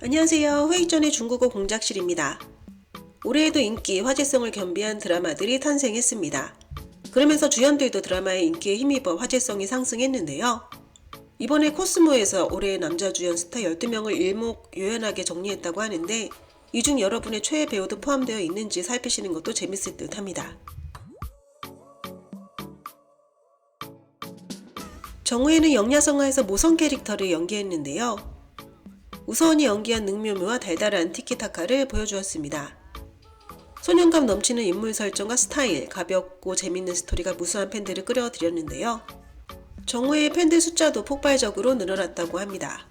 안녕하세요. 회의 전의 중국어 공작실입니다. 올해에도 인기, 화제성을 겸비한 드라마들이 탄생했습니다. 그러면서 주연들도 드라마의 인기에 힘입어 화제성이 상승했는데요. 이번에 코스모에서 올해의 남자 주연 스타 12명을 일목요연하게 정리했다고 하는데 이 중 여러분의 최애 배우도 포함되어 있는지 살피시는 것도 재밌을 듯 합니다. 정우에는 영야성화에서 모성 캐릭터를 연기했는데요. 우서원이 연기한 능묘미와 달달한 티키타카를 보여주었습니다. 소년감 넘치는 인물 설정과 스타일, 가볍고 재밌는 스토리가 무수한 팬들을 끌어들였는데요. 정우의 팬들 숫자도 폭발적으로 늘어났다고 합니다.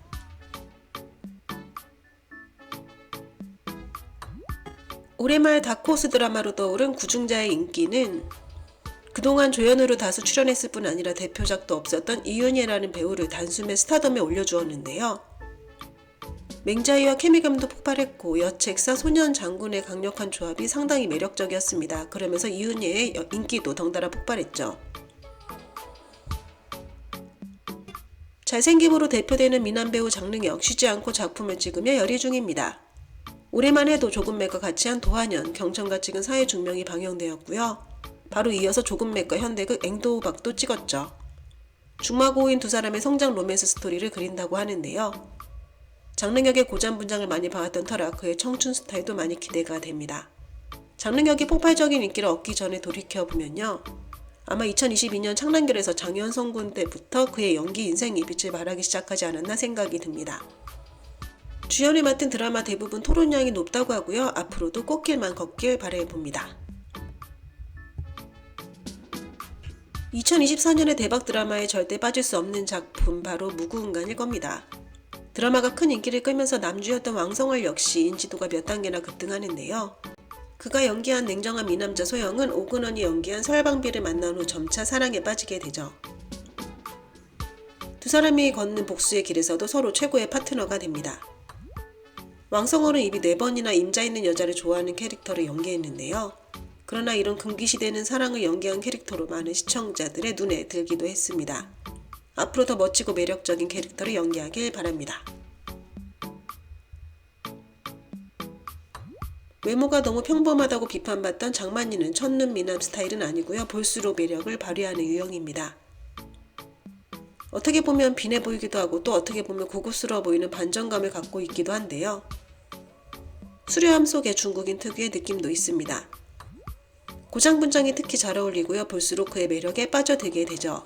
올해 말 다크호스 드라마로 떠오른 구중자의 인기는 그동안 조연으로 다수 출연했을 뿐 아니라 대표작도 없었던 이윤예라는 배우를 단숨에 스타덤에 올려주었는데요. 맹자이와 케미감도 폭발했고 여책사 소년 장군의 강력한 조합이 상당히 매력적이었습니다. 그러면서 이윤예의 인기도 덩달아 폭발했죠. 잘생김으로 대표되는 미남 배우 장능혁 쉬지 않고 작품을 찍으며 열의 중입니다. 올해만 해도 조금맥과 같이 한 도하년, 경천과 찍은 사회 중명이 방영되었고요. 바로 이어서 조금맥과 현대극 앵도박도 찍었죠. 중마고우인 두 사람의 성장 로맨스 스토리를 그린다고 하는데요. 장능혁의 고전 분장을 많이 봐왔던 터라 그의 청춘 스타일도 많이 기대가 됩니다. 장능혁이 폭발적인 인기를 얻기 전에 돌이켜보면요. 아마 2022년 창란결에서 장현성 군 때부터 그의 연기 인생이 빛을 발하기 시작하지 않았나 생각이 듭니다. 주연을 맡은 드라마 대부분 토론량이 높다고 하고요. 앞으로도 꽃길만 걷길 바라봅니다. 2024년의 대박 드라마에 절대 빠질 수 없는 작품 바로 무구은간일 겁니다. 드라마가 큰 인기를 끌면서 남주였던 왕성월 역시 인지도가 몇 단계나 급등하는데요. 그가 연기한 냉정한 미남자 소영은 오근원이 연기한 설방비를 만난 후 점차 사랑에 빠지게 되죠. 두 사람이 걷는 복수의 길에서도 서로 최고의 파트너가 됩니다. 왕성월은 입이 4번이나 임자 있는 여자를 좋아하는 캐릭터를 연기했는데요. 그러나 이런 금기시되는 사랑을 연기한 캐릭터로 많은 시청자들의 눈에 들기도 했습니다. 앞으로 더 멋지고 매력적인 캐릭터를 연기하길 바랍니다. 외모가 너무 평범하다고 비판받던 장만희는 첫눈 미남 스타일은 아니고요. 볼수록 매력을 발휘하는 유형입니다. 어떻게 보면 빈해 보이기도 하고 또 어떻게 보면 고급스러워 보이는 반전감을 갖고 있기도 한데요. 수려함 속에 중국인 특유의 느낌도 있습니다. 고장 분장이 특히 잘 어울리고요. 볼수록 그의 매력에 빠져들게 되죠.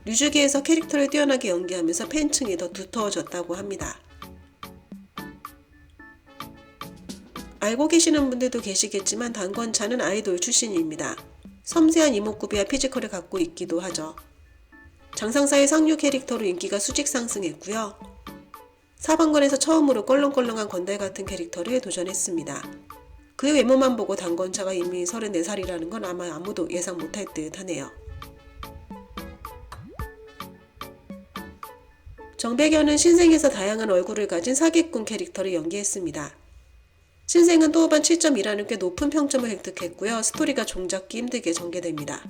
류주기에서 캐릭터를 뛰어나게 연기하면서 팬층이 더 두터워졌다고 합니다. 알고 계시는 분들도 계시겠지만 단건차는 아이돌 출신입니다. 섬세한 이목구비와 피지컬을 갖고 있기도 하죠. 장상사의 상류 캐릭터로 인기가 수직 상승했고요. 사방건에서 처음으로 껄렁껄렁한 건달 같은 캐릭터를 도전했습니다. 그의 외모만 보고 단건차가 이미 34살이라는 건 아마 아무도 예상 못할 듯 하네요. 정백연은 신생에서 다양한 얼굴을 가진 사기꾼 캐릭터를 연기했습니다. 신생은 또한 7.2라는 꽤 높은 평점을 획득했고요. 스토리가 종잡기 힘들게 전개됩니다.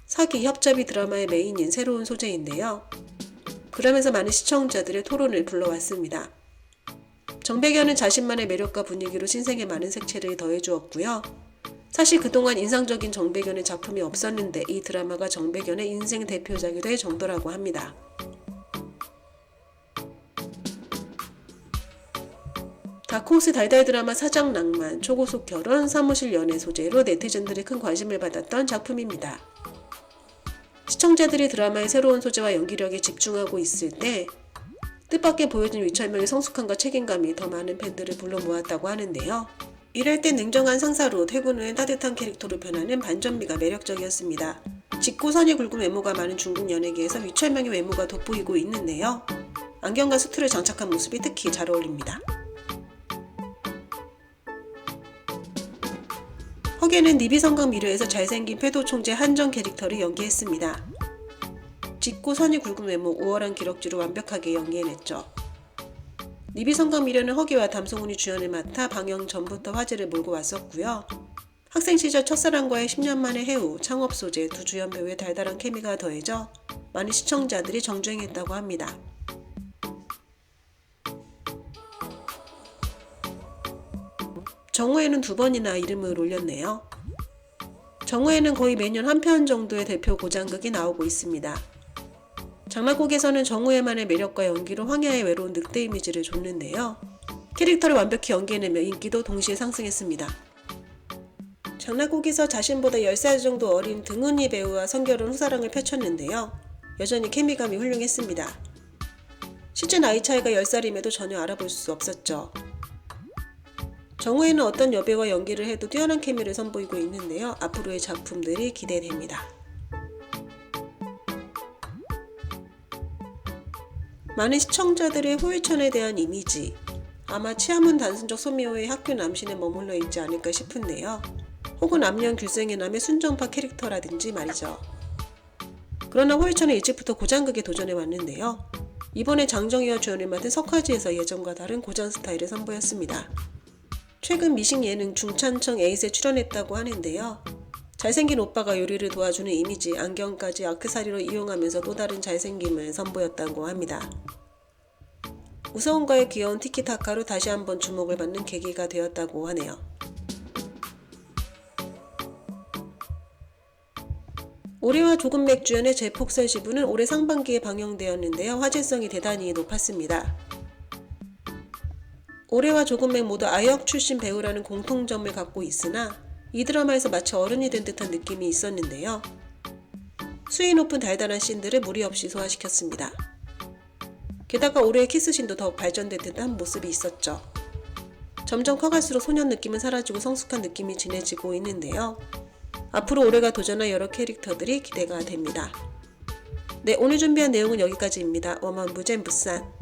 사기, 협잡이 드라마의 메인인 새로운 소재인데요. 그러면서 많은 시청자들의 토론을 불러왔습니다. 정백연은 자신만의 매력과 분위기로 신생에 많은 색채를 더해주었고요. 사실 그동안 인상적인 정백연의 작품이 없었는데 이 드라마가 정백연의 인생 대표작이 될 정도라고 합니다. 다크호스 달달 드라마 사장낭만, 초고속 결혼, 사무실 연애 소재로 네티즌들이 큰 관심을 받았던 작품입니다. 시청자들이 드라마의 새로운 소재와 연기력에 집중하고 있을 때 뜻밖의 보여진 위철명의 성숙함과 책임감이 더 많은 팬들을 불러 모았다고 하는데요. 이럴 땐 냉정한 상사로 퇴근 후엔 따뜻한 캐릭터로 변하는 반전미가 매력적이었습니다. 짙고 선이 굵은 외모가 많은 중국 연예계에서 위철명의 외모가 돋보이고 있는데요. 안경과 수트를 장착한 모습이 특히 잘 어울립니다. 허계는 니비성강 미료에서 잘생긴 패도총재 한정 캐릭터를 연기했습니다. 짙고 선이 굵은 외모, 우월한 기럭지로 완벽하게 연기해냈죠. 니비성강 미료는 허기와 담송훈이 주연을 맡아 방영 전부터 화제를 몰고 왔었고요. 학생 시절 첫사랑과의 10년 만의 해우, 창업 소재 두 주연 배우의 달달한 케미가 더해져 많은 시청자들이 정주행했다고 합니다. 정오에는 2번이나 이름을 올렸네요. 정오에는 거의 매년 한 편 정도의 대표 고장극이 나오고 있습니다. 장락곡에서는 정오에만의 매력과 연기로 황야의 외로운 늑대 이미지를 줬는데요. 캐릭터를 완벽히 연기해내며 인기도 동시에 상승했습니다. 장락곡에서 자신보다 10살 정도 어린 등은희 배우와 성결한 후사랑을 펼쳤는데요. 여전히 케미감이 훌륭했습니다. 실제 나이 차이가 10살임에도 전혀 알아볼 수 없었죠. 정오에는 어떤 여배우와 연기를 해도 뛰어난 케미를 선보이고 있는데요. 앞으로의 작품들이 기대됩니다. 많은 시청자들의 호유천에 대한 이미지, 아마 치아문 단순적 소미호의 학교 남신에 머물러 있지 않을까 싶은데요. 혹은 암년 길생의 남의 순정파 캐릭터라든지 말이죠. 그러나 호유천은 일찍부터 고장극에 도전해 왔는데요. 이번에 장정희와 주연을 맡은 석화지에서 예전과 다른 고전 스타일을 선보였습니다. 최근 미식 예능 중찬청 에잇에 출연했다고 하는데요. 잘생긴 오빠가 요리를 도와주는 이미지, 안경까지 아크사리로 이용하면서 또 다른 잘생김을 선보였다고 합니다. 우서훈과의 귀여운 티키타카로 다시 한번 주목을 받는 계기가 되었다고 하네요. 올해와 조금 맥주연의 재폭설 시부는 올해 상반기에 방영되었는데요. 화제성이 대단히 높았습니다. 올해와 조금 맥 모두 아역 출신 배우라는 공통점을 갖고 있으나 이 드라마에서 마치 어른이 된 듯한 느낌이 있었는데요. 수위 높은 달달한 씬들을 무리 없이 소화시켰습니다. 게다가 올해의 키스씬도 더욱 발전된 듯한 모습이 있었죠. 점점 커갈수록 소년 느낌은 사라지고 성숙한 느낌이 진해지고 있는데요. 앞으로 올해가 도전할 여러 캐릭터들이 기대가 됩니다. 네, 오늘 준비한 내용은 여기까지입니다. 워먼부젠 부산